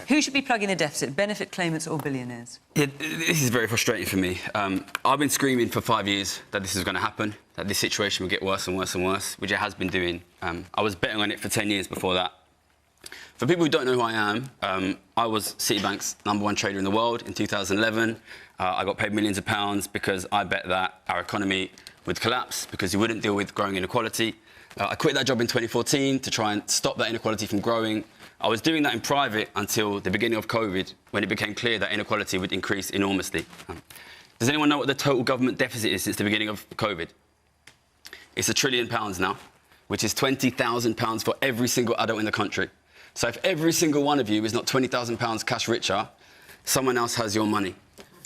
Who should be plugging the deficit, benefit claimants or billionaires? Yeah, this is very frustrating for me. I've been screaming for 5 years that this is going to happen, that this situation will get worse and worse and worse, which it has been doing. I was betting on it for 10 years before that. For people who don't know who I am, I was Citibank's #1 trader in the world in 2011. I got paid millions of pounds because I bet that our economy would collapse because we wouldn't deal with growing inequality. I quit that job in 2014 to try and stop that inequality from growing. I was doing that in private until the beginning of COVID, when it became clear that inequality would increase enormously. Does anyone know what the total government deficit is since the beginning of COVID? It's £1 trillion now, which is £20,000 for every single adult in the country. So if every single one of you is not £20,000 cash richer, someone else has your money.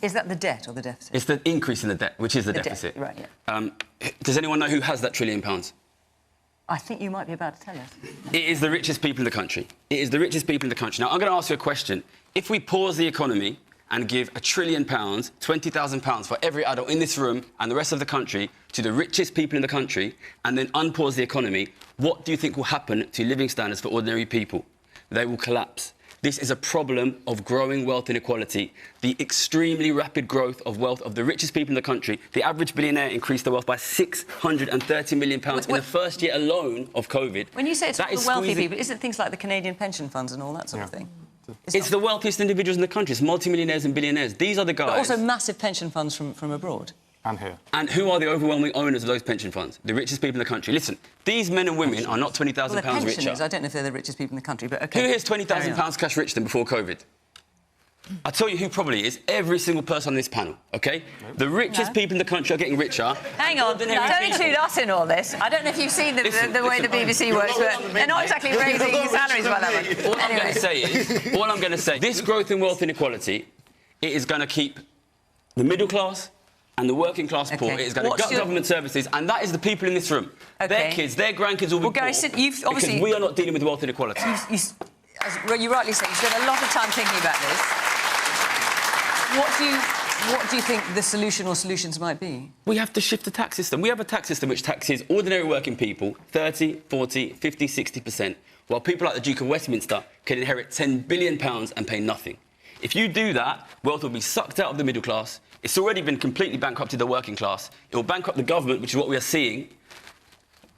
Is that the debt or the deficit? It's the increase in the debt, which is the deficit. Right, yeah. Does anyone know who has that £1 trillion? I think you might be about to tell us. It is the richest people in the country. It is the richest people in the country. Now, I'm going to ask you a question. If we pause the economy and give £1 trillion, £20,000 for every adult in this room and the rest of the country to the richest people in the country, and then unpause the economy, what do you think will happen to living standards for ordinary people? They will collapse. This is a problem of growing wealth inequality. The extremely rapid growth of wealth of the richest people in the country. The average billionaire increased their wealth by £630 million in the first year alone of COVID. When you say it's all the wealthy people, isn't it things like the Canadian pension funds and all that sort of thing? It's the wealthiest individuals in the country. It's multimillionaires and billionaires. These are the guys... But also massive pension funds from abroad. And here. And who are the overwhelming owners of those pension funds? The richest people in the country. Listen, these men and women are not £20,000 richer. I don't know if they're the richest people in the country, but OK. Who here's £20,000 cash rich than before COVID? I'll tell you who probably is. Every single person on this panel, OK? No. The richest people in the country are getting richer. Hang on, don't include us in all this. I don't know if you've seen the way the BBC works, but they're not exactly raising salaries by that much. All I'm going to say, this growth in wealth inequality, it is going to keep the middle class and the working class poor. It is going to gut government services, and that is the people in this room. Their kids, their grandkids will be poor, you've obviously... because we are not dealing with wealth inequality. As you rightly say, you spent a lot of time thinking about this. What do you think the solution or solutions might be? We have to shift the tax system. We have a tax system which taxes ordinary working people 30, 40, 50, 60%, while people like the Duke of Westminster can inherit £10 billion and pay nothing. If you do that, wealth will be sucked out of the middle class. It's already been completely bankrupted the working class. It will bankrupt the government, which is what we are seeing.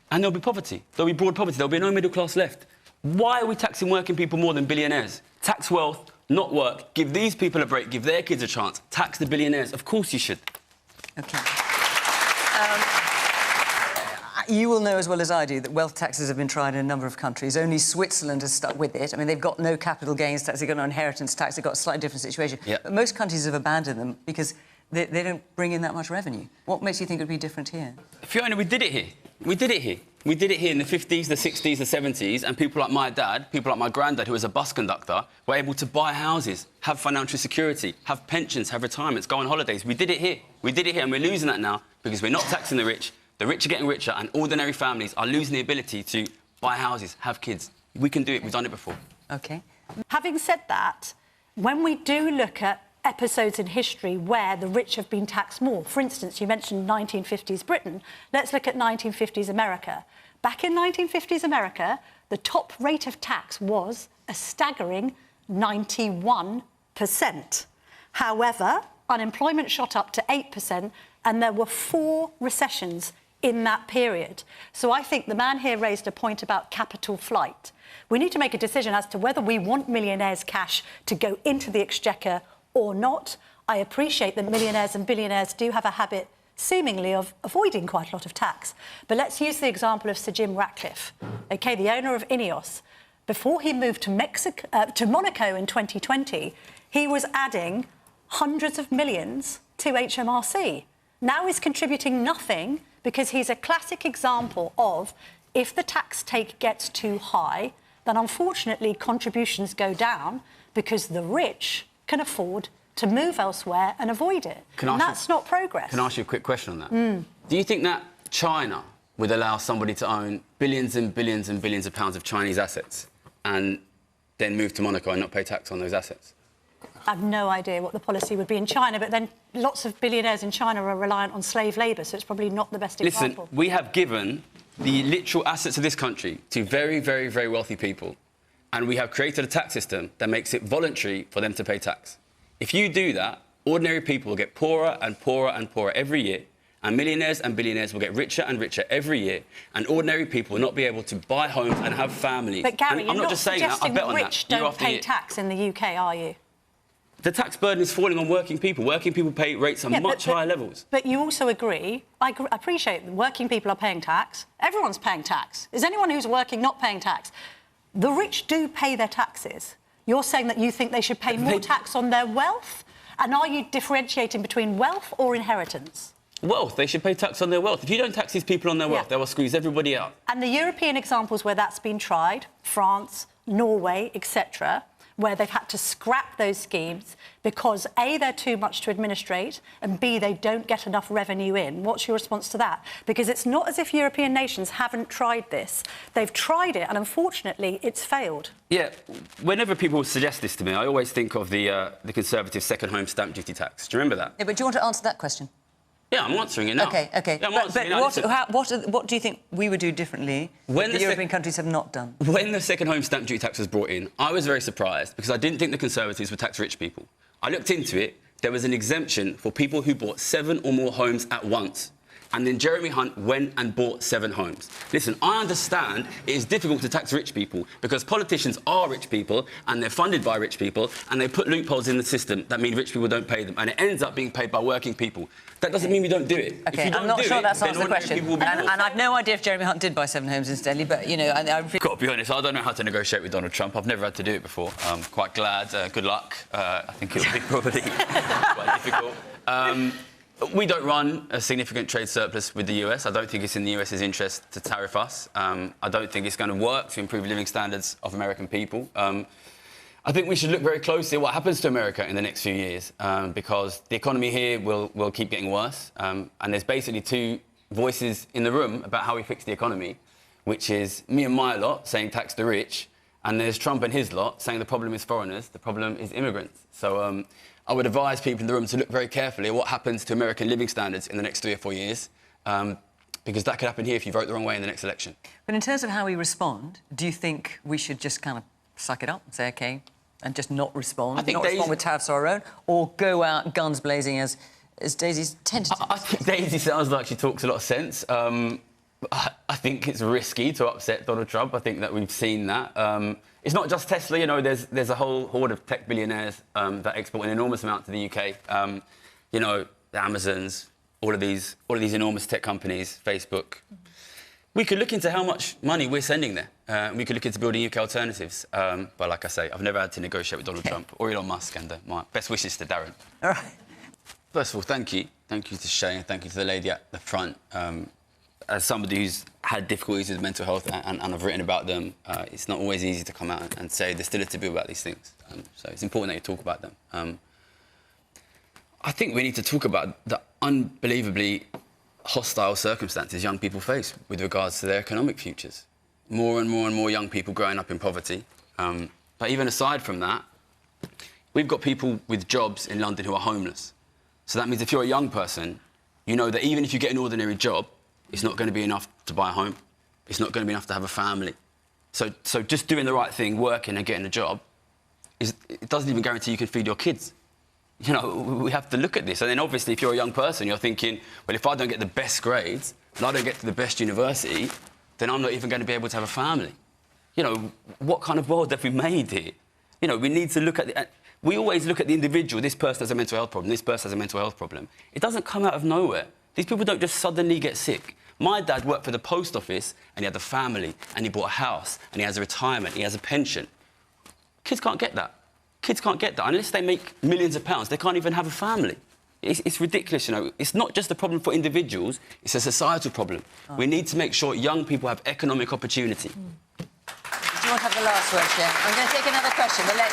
And there'll be poverty. There'll be broad poverty. There'll be no middle class left. Why are we taxing working people more than billionaires? Tax wealth, not work. Give these people a break. Give their kids a chance. Tax the billionaires. Of course you should. OK. You will know as well as I do that wealth taxes have been tried in a number of countries. Only Switzerland has stuck with it. I mean, they've got no capital gains tax, they've got no inheritance tax, they've got a slightly different situation. Yep. But most countries have abandoned them because they don't bring in that much revenue. What makes you think it would be different here? Fiona, we did it here. We did it here. We did it here in the 50s, the 60s, the 70s, and people like my dad, people like my granddad, who was a bus conductor, were able to buy houses, have financial security, have pensions, have retirements, go on holidays. We did it here. We did it here, and we're losing that now because we're not taxing the rich. The rich are getting richer, and ordinary families are losing the ability to buy houses, have kids. We can do it. We've done it before. OK. Having said that, when we do look at episodes in history where the rich have been taxed more, for instance, you mentioned 1950s Britain, let's look at 1950s America. Back in 1950s America, the top rate of tax was a staggering 91%. However, unemployment shot up to 8%, and there were 4 recessions in that period. So I think the man here raised a point about capital flight. We need to make a decision as to whether we want millionaires' cash to go into the exchequer or not. I appreciate that millionaires and billionaires do have a habit, seemingly, of avoiding quite a lot of tax. But let's use the example of Sir Jim Ratcliffe, OK, the owner of Ineos. Before he moved to Monaco in 2020, he was adding hundreds of millions to HMRC. Now he's contributing nothing because he's a classic example of, if the tax take gets too high, then unfortunately contributions go down because the rich can afford to move elsewhere and avoid it. And that's not progress. Can I ask you a quick question on that? Do you think that China would allow somebody to own billions and billions and billions of pounds of Chinese assets and then move to Monaco and not pay tax on those assets? I have no idea what the policy would be in China, but then lots of billionaires in China are reliant on slave labour, so it's probably not the best example. Listen, we have given the literal assets of this country to very, very, very wealthy people. and we have created a tax system that makes it voluntary for them to pay tax. If you do that, ordinary people will get poorer and poorer and poorer every year, and millionaires and billionaires will get richer and richer every year, and ordinary people will not be able to buy homes and have family. But Gary, and you're I'm not just saying that, I bet on that. rich don't pay tax in the UK, are you? The tax burden is falling on working people. Working people pay rates on much higher levels. But you also agree, I appreciate that working people are paying tax. Everyone's paying tax. Is anyone who's working not paying tax? The rich do pay their taxes. You're saying that you think they should pay more tax on their wealth? And are you differentiating between wealth or inheritance? Wealth. They should pay tax on their wealth. If you don't tax these people on their wealth, they will squeeze everybody out. And the European examples where that's been tried, France, Norway, etc., where they've had to scrap those schemes because, A, they're too much to administrate, and B, they don't get enough revenue in. What's your response to that? Because it's not as if European nations haven't tried this. They've tried it, and unfortunately, it's failed. Yeah, whenever people suggest this to me, I always think of the Conservative second home stamp duty tax. Do you remember that? Yeah, but do you want to answer that question? Yeah, I'm answering it now. OK. Yeah, I'm answering it now. What do you think we would do differently that the European countries have not done? When the second home stamp duty tax was brought in, I was very surprised because I didn't think the Conservatives would tax rich people. I looked into it. There was an exemption for people who bought 7 or more homes at once. And then Jeremy Hunt went and bought 7 homes. Listen, I understand it is difficult to tax rich people because politicians are rich people and they're funded by rich people and they put loopholes in the system that mean rich people don't pay them, and it ends up being paid by working people. That doesn't mean we don't do it. OK, I'm not sure that's answered the question. And I've no idea if Jeremy Hunt did buy 7 homes incidentally, but, you know... I've got to be honest, I don't know how to negotiate with Donald Trump. I've never had to do it before. I'm quite glad. Good luck. I think it'll be probably quite difficult. We don't run a significant trade surplus with the US. I don't think it's in the US's interest to tariff us. I don't think it's going to work to improve living standards of American people. I think we should look very closely at what happens to America in the next few years because the economy here will keep getting worse. And there's basically 2 voices in the room about how we fix the economy, which is me and my lot saying tax the rich, and there's Trump and his lot saying the problem is foreigners, the problem is immigrants. So I would advise people in the room to look very carefully at what happens to American living standards in the next 3 or 4 years, because that could happen here if you vote the wrong way in the next election. But in terms of how we respond, do you think we should just kind of suck it up and say, OK, and just not respond? I think not respond with tariffs of our own, or go out guns blazing as Daisy's tentative? I think Daisy sounds like she talks a lot of sense. I think it's risky to upset Donald Trump. I think that we've seen that. It's not just Tesla, you know, there's a whole horde of tech billionaires that export an enormous amount to the UK. You know, the Amazons, all of these enormous tech companies, Facebook. We could look into how much money we're sending there. We could look into building UK alternatives. But like I say, I've never had to negotiate with Donald Trump or Elon Musk, and my best wishes to Darren. All right. First of all, thank you. Thank you to Shay and thank you to the lady at the front. As somebody who's had difficulties with mental health and I've written about them, it's not always easy to come out and say there's still a taboo about these things. So it's important that you talk about them. I think we need to talk about the unbelievably hostile circumstances young people face with regards to their economic futures. More and more and more young people growing up in poverty. But even aside from that, we've got people with jobs in London who are homeless. So that means if you're a young person, you know that even if you get an ordinary job, it's not going to be enough to buy a home. It's not going to be enough to have a family. So just doing the right thing, working and getting a job, it doesn't even guarantee you can feed your kids. You know, we have to look at this. And then obviously, if you're a young person, you're thinking, well, if I don't get the best grades and I don't get to the best university, then I'm not even going to be able to have a family. You know, what kind of world have we made here? You know, we need to look at we always look at the individual. This person has a mental health problem. This person has a mental health problem. It doesn't come out of nowhere. These people don't just suddenly get sick. My dad worked for the post office and he had a family and he bought a house and he has a retirement, he has a pension. Kids can't get that. Kids can't get that. Unless they make millions of pounds, they can't even have a family. It's ridiculous, you know. It's not just a problem for individuals, it's a societal problem. Oh. We need to make sure young people have economic opportunity. Do you want to have the last word, Chair? I'm going to take another question, but let's...